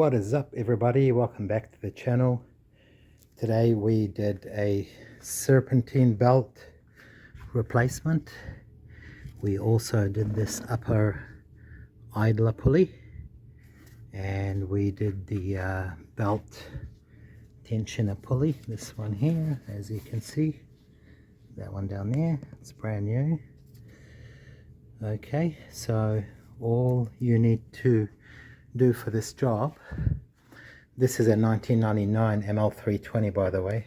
What is up, everybody? Welcome back to the channel. Today we did a serpentine belt replacement. We also did this upper idler pulley, and we did the belt tensioner pulley, this one here, as you can see. That one down there, it's brand new. Okay, so all you need to do for this job, this is a 1999 ML320, by the way.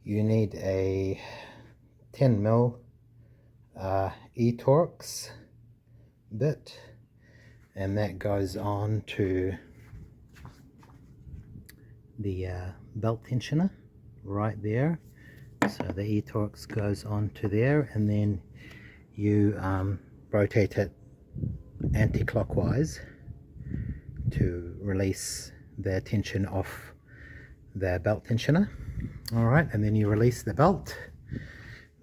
You need a 10mm e-Torx bit, and that goes on to the belt tensioner right there. So the e-Torx goes on to there, and then you rotate it anti-clockwise to release the tension off the belt tensioner. All right, and then you release the belt.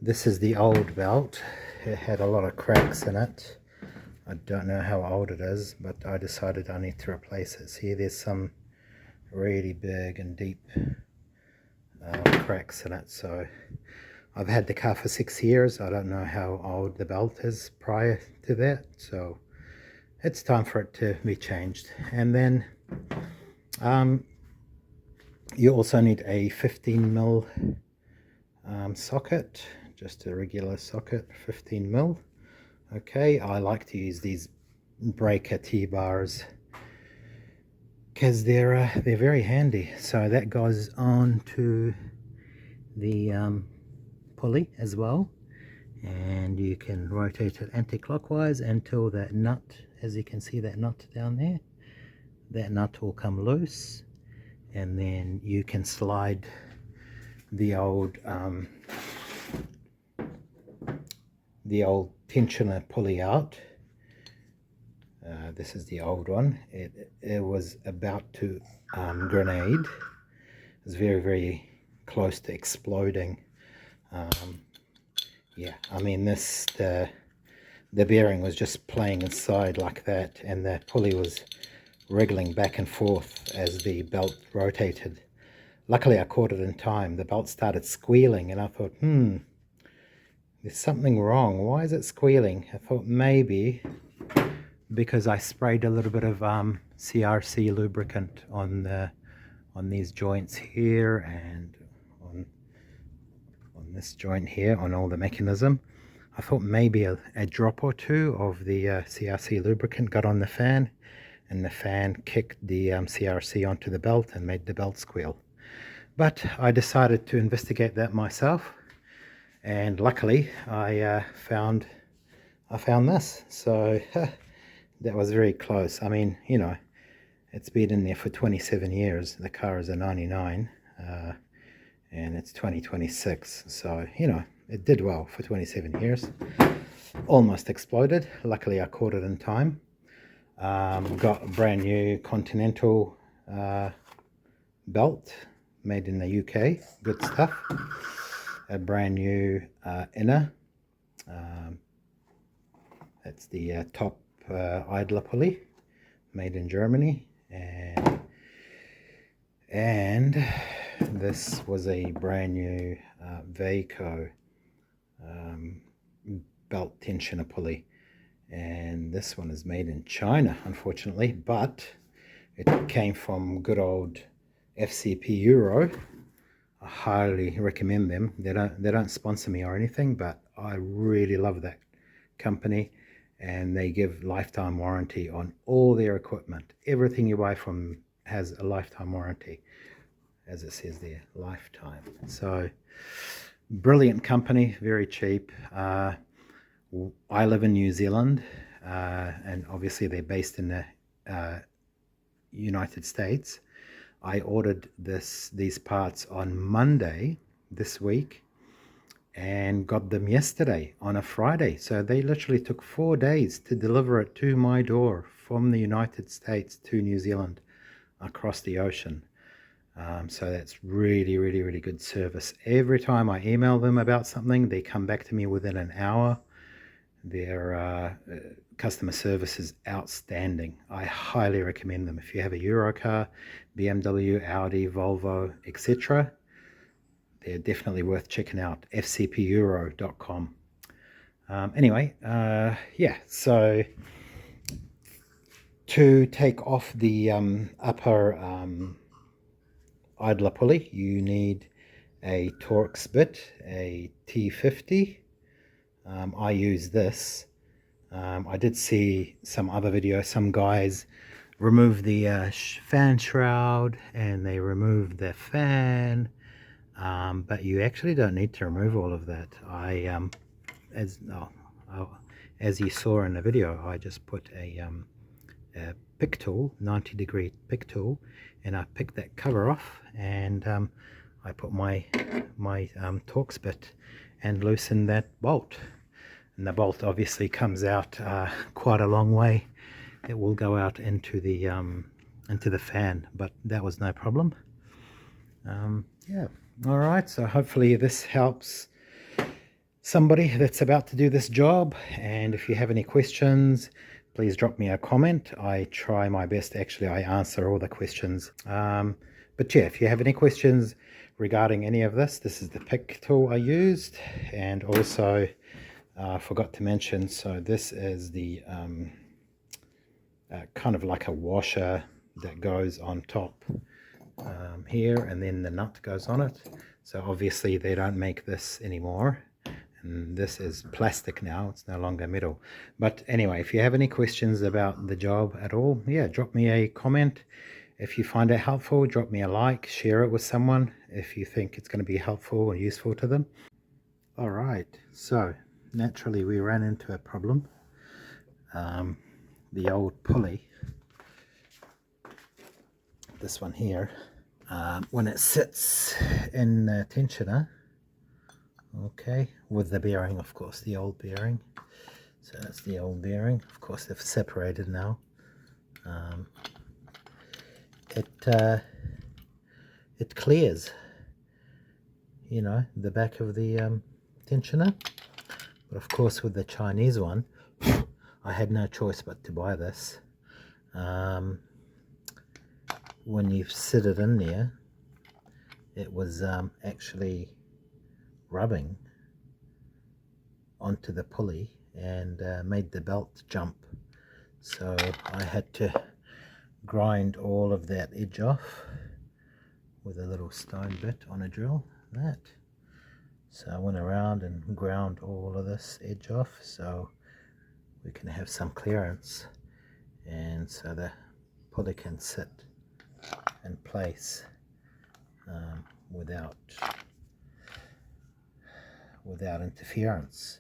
This is the old belt. It had a lot of cracks in it. I don't know how old it is, but I decided I need to replace it. See, there's some really big and deep cracks in it. So I've had the car for 6 years. I don't know how old the belt is prior to that, so it's time for it to be changed. And then you also need a 15mm socket, just a regular socket, 15mm. Okay, I like to use these breaker T-bars because they're very handy. So that goes on to the pulley as well, and you can rotate it anti-clockwise until that nut, as you can see, that nut down there, that nut will come loose, and then you can slide the old tensioner pulley out. This is the old one. It was about to grenade. It was very close to exploding. Yeah, I mean, the bearing was just playing inside like that, and the pulley was wriggling back and forth as the belt rotated. Luckily I caught it in time. The belt started squealing, and I thought, there's something wrong. Why is it squealing? I thought maybe because I sprayed a little bit of CRC lubricant on these joints here, and on this joint here, on all the mechanism. I thought maybe a drop or two of the CRC lubricant got on the fan, and the fan kicked the CRC onto the belt and made the belt squeal. But I decided to investigate that myself, and luckily I found this. So that was very close. I mean, you know, it's been in there for 27 years. The car is a 99, and it's 2026, so you know, it did well for 27 years. Almost exploded. Luckily I caught it in time. Got a brand new Continental belt made in the UK. Good stuff. A brand new inner. That's the top idler pulley, made in Germany. And this was a brand new Vaco belt tensioner pulley, and this one is made in China, unfortunately, but it came from good old FCP Euro. I highly recommend them. They don't sponsor me or anything, but I really love that company, and they give lifetime warranty on all their equipment. Everything you buy from has a lifetime warranty, as it says there, lifetime. So brilliant company, very cheap. I live in New Zealand, and obviously they're based in the United States. I ordered these parts on Monday this week and got them yesterday on a Friday. So they literally took 4 days to deliver it to my door from the United States to New Zealand across the ocean. So that's really good service. Every time I email them about something, they come back to me within an hour. Their customer service is outstanding. I highly recommend them. If you have a Euro car, BMW, Audi, Volvo, etc., they're definitely worth checking out. fcpeuro.com. Anyway, yeah, so to take off the upper idler pulley, you need a Torx bit, a T50. I use this. I did see some other videos, some guys remove the fan shroud and they remove the fan, but you actually don't need to remove all of that. As you saw in the video, I just put a pick tool, 90-degree pick tool, and I picked that cover off, and I put my Torx bit and loosened that bolt. And the bolt obviously comes out quite a long way. It will go out into the fan, but that was no problem. Yeah, all right, so hopefully this helps somebody that's about to do this job. And if you have any questions, please drop me a comment. I try my best. Actually, I answer all the questions. But yeah, if you have any questions regarding any of this, this is the pick tool I used. And also forgot to mention, so this is the kind of like a washer that goes on top here, and then the nut goes on it. So obviously they don't make this anymore, and this is plastic now, it's no longer metal. But anyway, if you have any questions about the job at all, yeah, drop me a comment. If you find it helpful, drop me a like, share it with someone if you think it's going to be helpful or useful to them. All right, so naturally we ran into a problem. The old pulley, this one here, when it sits in the tensioner, okay, with the bearing, of course, the old bearing. So that's the old bearing. Of course, they've separated now. It clears, you know, the back of the tensioner. But of course, with the Chinese one, I had no choice but to buy this. When you sit it in there, it was actually rubbing onto the pulley and made the belt jump. So I had to grind all of that edge off with a little stone bit on a drill, that. So I went around and ground all of this edge off so we can have some clearance, and so the pulley can sit in place without interference.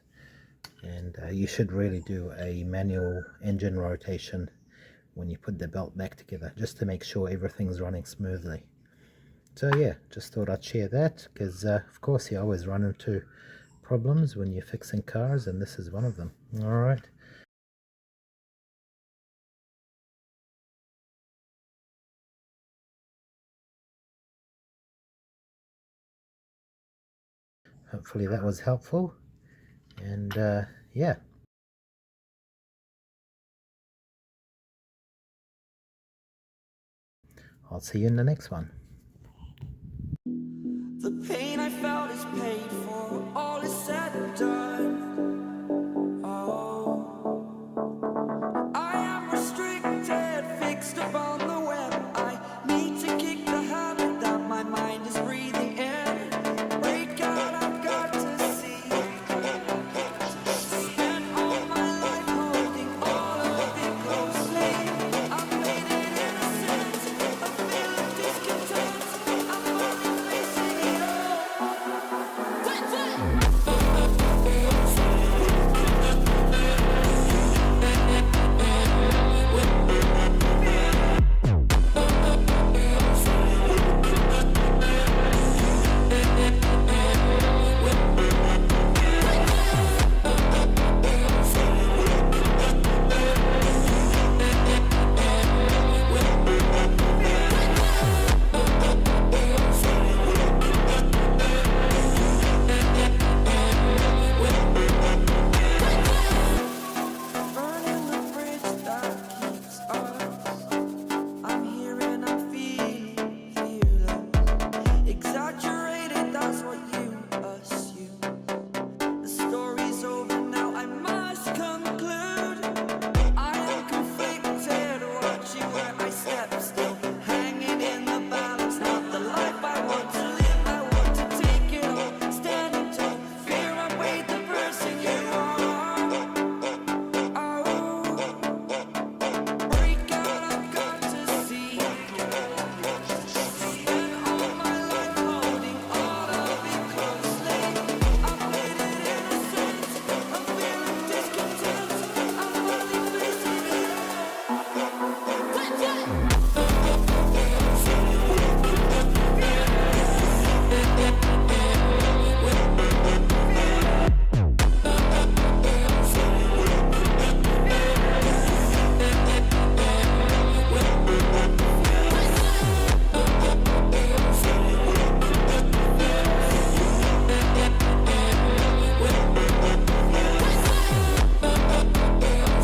And you should really do a manual engine rotation when you put the belt back together, just to make sure everything's running smoothly. So yeah, just thought I'd share that, because of course you always run into problems when you're fixing cars, and this is one of them. All right. Hopefully that was helpful, and yeah. I'll see you in the next one. The pain I felt is paid for, all is said and done.